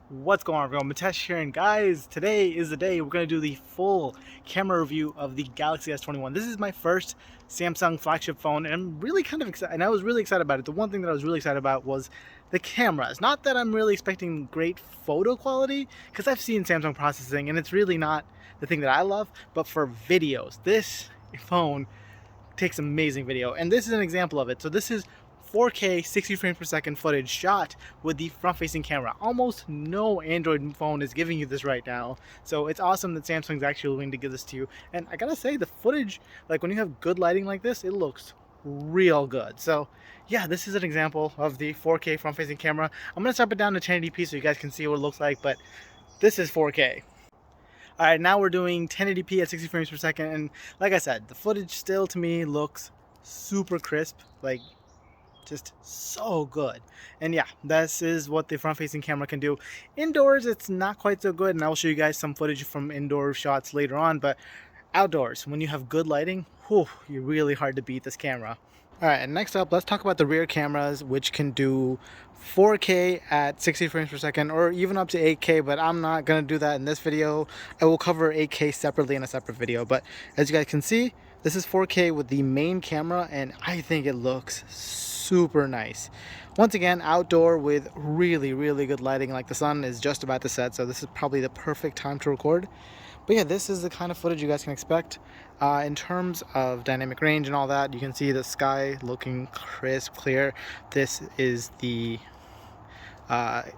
What's going on, everyone? Mitesh here, and guys, today is the day we're going to do the full camera review of the Galaxy S21. This is my first Samsung flagship phone, and I'm really kind of excited, and I was really excited about it. The one thing that I was really excited about was the cameras. Not that I'm really expecting great photo quality, because I've seen Samsung processing, and it's really not the thing that I love, but for videos, this phone takes amazing video, and this is an example of it. So this is 4K 60 frames per second footage shot with the front facing camera. Almost no Android phone is giving you this right now, so it's awesome that Samsung's actually willing to give this to you. And I gotta say, the footage, like when you have good lighting like this, it looks real good. So yeah, this is an example of the 4K front facing camera. I'm gonna step it down to 1080p so you guys can see what it looks like, but this is 4K. All right, now we're doing 1080p at 60 frames per second, and like I said, the footage still to me looks super crisp, like just so good. And yeah, this is what the front-facing camera can do. Indoors, it's not quite so good, and I'll show you guys some footage from indoor shots later on, but outdoors, when you have good lighting, whew, you're really hard to beat this camera. All right, and next up, let's talk about the rear cameras, which can do 4K at 60 frames per second, or even up to 8K, but I'm not gonna do that in this video. I will cover 8K separately in a separate video, but as you guys can see, this is 4K with the main camera, and I think it looks super nice. Once again, outdoor with really good lighting, like the sun is just about to set, so this is probably the perfect time to record. But yeah, this is the kind of footage you guys can expect. In terms of dynamic range and all that, you can see the sky looking crisp, clear. This is the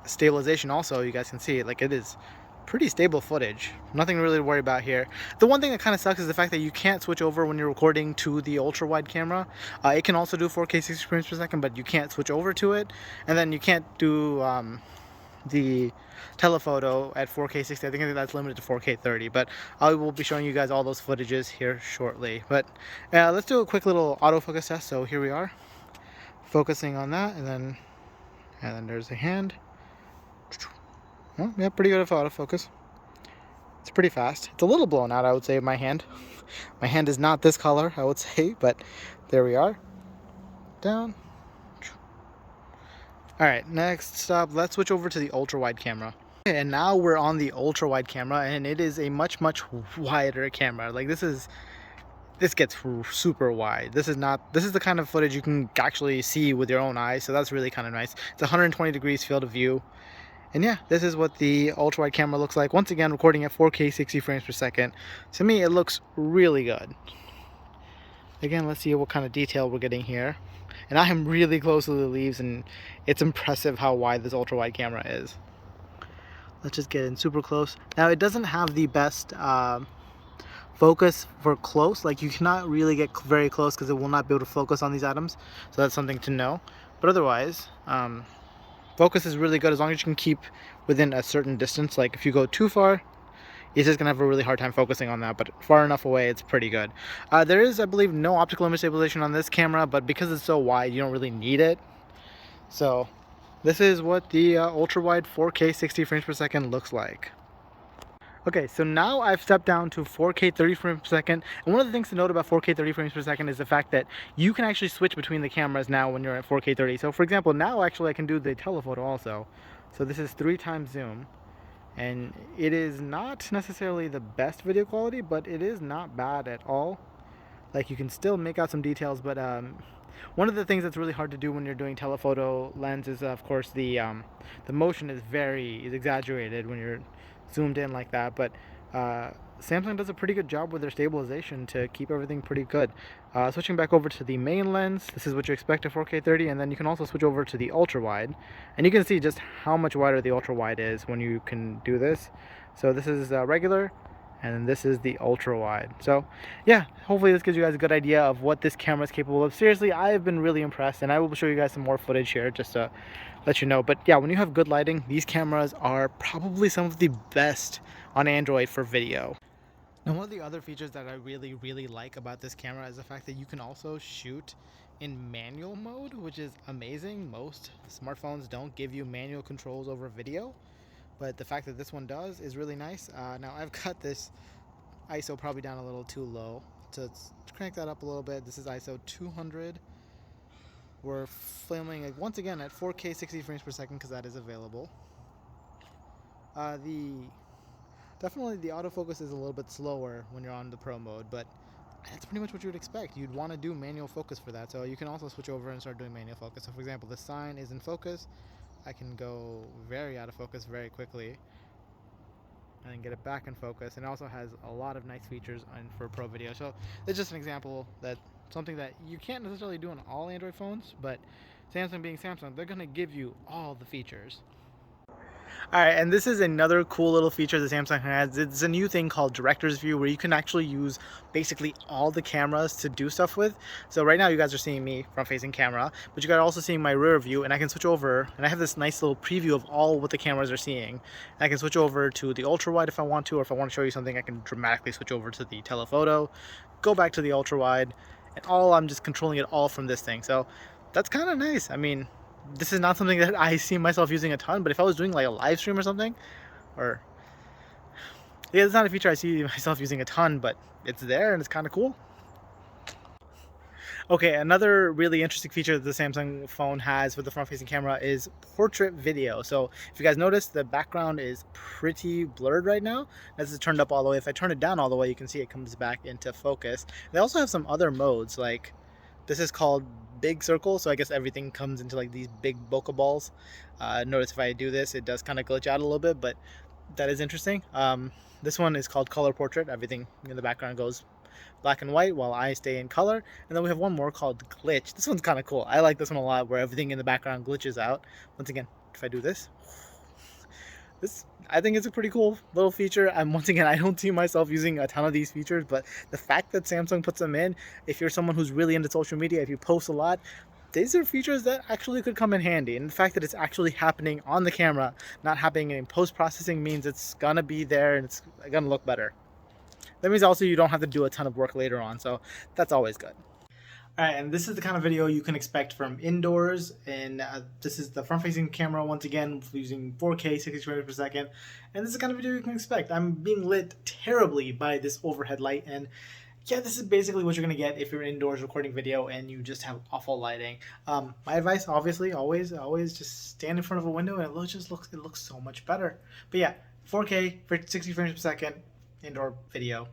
stabilization also. You guys can see it, like it is pretty stable footage. Nothing really to worry about here. The one thing that kind of sucks is the fact that you can't switch over when you're recording to the ultra wide camera. It can also do 4K 60 frames per second, but you can't switch over to it. And then you can't do the telephoto at 4K 60. I think that's limited to 4K 30, but I will be showing you guys all those footages here shortly. But let's do a quick little autofocus test. So here we are, focusing on that, and then there's the hand. Oh, yeah, pretty good at autofocus. It's pretty fast. It's a little blown out, I would say, my hand. My hand is not this color, I would say, but there we are. Down. Alright, next up, let's switch over to the ultra-wide camera. Okay, and now we're on the ultra-wide camera, and it is a much wider camera. Like this gets super wide. This is the kind of footage you can actually see with your own eyes, so that's really kind of nice. It's 120 degrees field of view. And yeah, this is what the ultra-wide camera looks like. Once again, recording at 4K 60 frames per second. To me, it looks really good. Again, let's see what kind of detail we're getting here. And I am really close to the leaves, and it's impressive how wide this ultra-wide camera is. Let's just get in super close. Now, it doesn't have the best focus for close. Like, you cannot really get very close because it will not be able to focus on these items. So that's something to know. But otherwise, focus is really good as long as you can keep within a certain distance. Like if you go too far, it's just gonna have a really hard time focusing on that, but far enough away, it's pretty good. There is, I believe, no optical image stabilization on this camera, but because it's so wide, you don't really need it. So this is what the ultra wide 4K 60 frames per second looks like. Okay, so now I've stepped down to 4K 30 frames per second, and one of the things to note about 4K 30 frames per second is the fact that you can actually switch between the cameras now when you're at 4K 30. So for example, now actually I can do the telephoto also. So this is 3x zoom, and it is not necessarily the best video quality, but it is not bad at all. Like you can still make out some details, but one of the things that's really hard to do when you're doing telephoto lens is, of course, the motion is exaggerated when you're zoomed in like that. But Samsung does a pretty good job with their stabilization to keep everything pretty good. Switching back over to the main lens, this is what you expect at 4K 30, and then you can also switch over to the ultra wide, and you can see just how much wider the ultra wide is when you can do this. So this is regular, and this is the ultra wide. So yeah, hopefully this gives you guys a good idea of what this camera is capable of. Seriously, I have been really impressed, and I will show you guys some more footage here just to let you know. But yeah, when you have good lighting, these cameras are probably some of the best on Android for video. Now, one of the other features that I really like about this camera is the fact that you can also shoot in manual mode, which is amazing. Most smartphones don't give you manual controls over video, but the fact that this one does is really nice. Now I've got this ISO probably down a little too low, so let's crank that up a little bit. This is ISO 200. We're filming once again at 4K 60 frames per second because that is available. Definitely the autofocus is a little bit slower when you're on the pro mode, but that's pretty much what you would expect. You'd want to do manual focus for that, so you can also switch over and start doing manual focus. So for example, the sign is in focus. I can go very out of focus very quickly and then get it back in focus. And it also has a lot of nice features for pro video. So it's just an example that something that you can't necessarily do on all Android phones, but Samsung being Samsung, they're going to give you all the features. Alright, and this is another cool little feature that Samsung has. It's a new thing called Director's View, where you can actually use basically all the cameras to do stuff with. So right now you guys are seeing me front-facing camera, but you guys are also seeing my rear view, and I can switch over, and I have this nice little preview of all what the cameras are seeing. And I can switch over to the ultra-wide if I want to, or if I want to show you something, I can dramatically switch over to the telephoto, go back to the ultra-wide, and I'm just controlling it all from this thing. So that's kind of nice. I mean, this is not something that I see myself using a ton, but if I was doing like a live stream or something, or yeah, it's not a feature I see myself using a ton, but it's there and it's kind of cool. Okay, another really interesting feature that the Samsung phone has with the front-facing camera is portrait video. So if you guys notice, the background is pretty blurred right now. This is turned up all the way. If I turn it down all the way, you can see it comes back into focus. They also have some other modes, like this is called big circle, so I guess everything comes into like these big bokeh balls. Notice if I do this, it does kind of glitch out a little bit, but that is interesting. This one is called color portrait. Everything in the background goes black and white while I stay in color. And then we have one more called glitch. This one's kind of cool. I like this one a lot, where everything in the background glitches out. Once again, if I do this, I think it's a pretty cool little feature. And once again, I don't see myself using a ton of these features, but the fact that Samsung puts them in, if you're someone who's really into social media, if you post a lot, these are features that actually could come in handy. And the fact that it's actually happening on the camera, not happening in post-processing, means it's gonna be there and it's gonna look better. That means also you don't have to do a ton of work later on, so that's always good. Alright, and this is the kind of video you can expect from indoors, and this is the front-facing camera once again using 4K 60 frames per second, and this is the kind of video you can expect. I'm being lit terribly by this overhead light, and yeah, this is basically what you're going to get if you're indoors recording video and you just have awful lighting. My advice, obviously, always just stand in front of a window, and it looks so much better. But yeah, 4K for 60 frames per second, indoor video.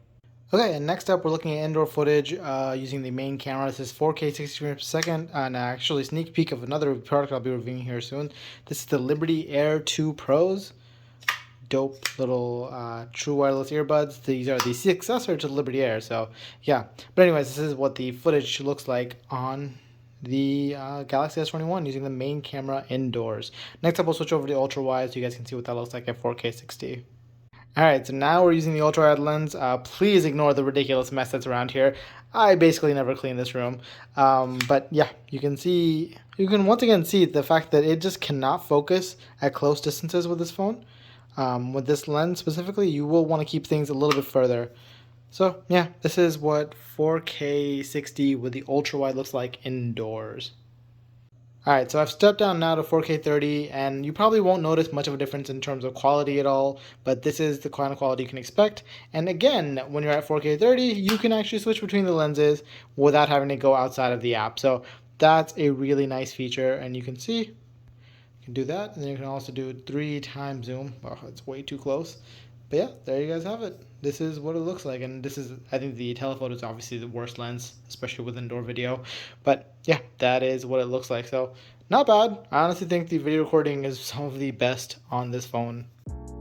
Okay, and next up we're looking at indoor footage using the main camera. This is 4K 60 frames per second, and actually a sneak peek of another product I'll be reviewing here soon. This is the Liberty Air 2 Pros. Dope little true wireless earbuds. These are the successor to the Liberty Air, so yeah. But anyways, this is what the footage looks like on the Galaxy S21 using the main camera indoors. Next up we'll switch over to the ultra-wide so you guys can see what that looks like at 4K 60. Alright, so now we're using the ultra-wide lens. Please ignore the ridiculous mess that's around here. I basically never clean this room. But yeah, you can once again see the fact that it just cannot focus at close distances with this phone. With this lens specifically, you will want to keep things a little bit further. So yeah, this is what 4K 60 with the ultra-wide looks like indoors. Alright, so I've stepped down now to 4K 30, and you probably won't notice much of a difference in terms of quality at all, but this is the kind of quality you can expect. And again, when you're at 4K 30, you can actually switch between the lenses without having to go outside of the app. So that's a really nice feature, and you can see, you can do that, and then you can also do 3x zoom. Wow, it's way too close. But yeah, there you guys have it. This is what it looks like, and this is, I think the telephoto is obviously the worst lens, especially with indoor video. But yeah, that is what it looks like. So not bad. I honestly think the video recording is some of the best on this phone.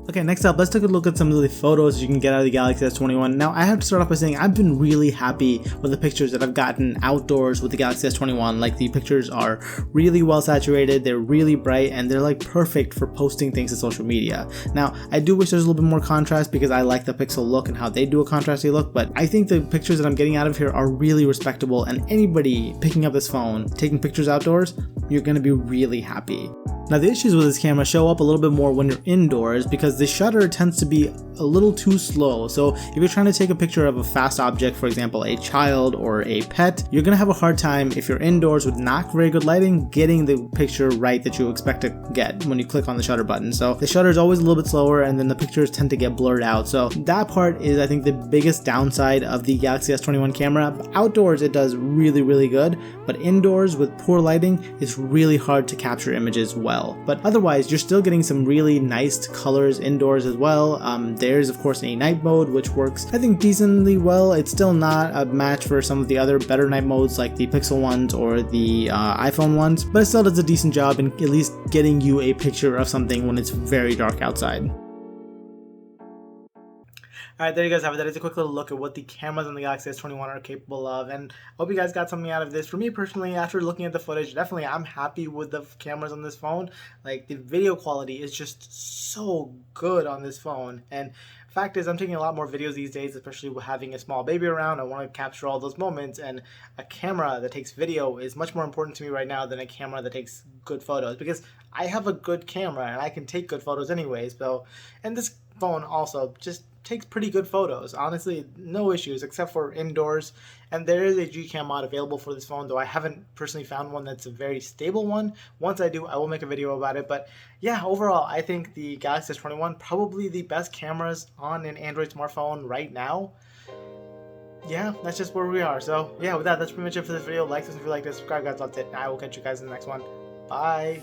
Okay, next up, let's take a look at some of the photos you can get out of the Galaxy S21. Now, I have to start off by saying I've been really happy with the pictures that I've gotten outdoors with the Galaxy S21. Like, the pictures are really well saturated, they're really bright, and they're like perfect for posting things to social media. Now, I do wish there's a little bit more contrast because I like the Pixel look and how they do a contrasty look, but I think the pictures that I'm getting out of here are really respectable, and anybody picking up this phone, taking pictures outdoors, you're gonna be really happy. Now, the issues with this camera show up a little bit more when you're indoors because the shutter tends to be a little too slow. So if you're trying to take a picture of a fast object, for example, a child or a pet, you're gonna have a hard time if you're indoors with not very good lighting getting the picture right that you expect to get when you click on the shutter button. So the shutter is always a little bit slower, and then the pictures tend to get blurred out. So that part is, I think, the biggest downside of the Galaxy S21 camera. Outdoors it does really good, but indoors with poor lighting it's really hard to capture images well. well. But otherwise, you're still getting some really nice colors indoors as well. There's of course a night mode, which works I think decently well. It's still not a match for some of the other better night modes like the Pixel ones or the iPhone ones, but it still does a decent job in at least getting you a picture of something when it's very dark outside. Alright, there you guys have it. That is a quick little look at what the cameras on the Galaxy S21 are capable of, and I hope you guys got something out of this. For me personally, after looking at the footage, definitely I'm happy with the cameras on this phone. Like, the video quality is just so good on this phone, and fact is I'm taking a lot more videos these days, especially with having a small baby around. I want to capture all those moments, and a camera that takes video is much more important to me right now than a camera that takes good photos, because I have a good camera and I can take good photos anyways. So, and this phone also just takes pretty good photos. Honestly, no issues except for indoors. And there is a Gcam mod available for this phone, though I haven't personally found one that's a very stable one. Once I do, I will make a video about it. But yeah, overall, I think the Galaxy S21 probably the best cameras on an Android smartphone right now. Yeah, that's just where we are. So yeah, with that, that's pretty much it for this video. Like this if you like this, subscribe guys, that's it. And I will catch you guys in the next one. Bye.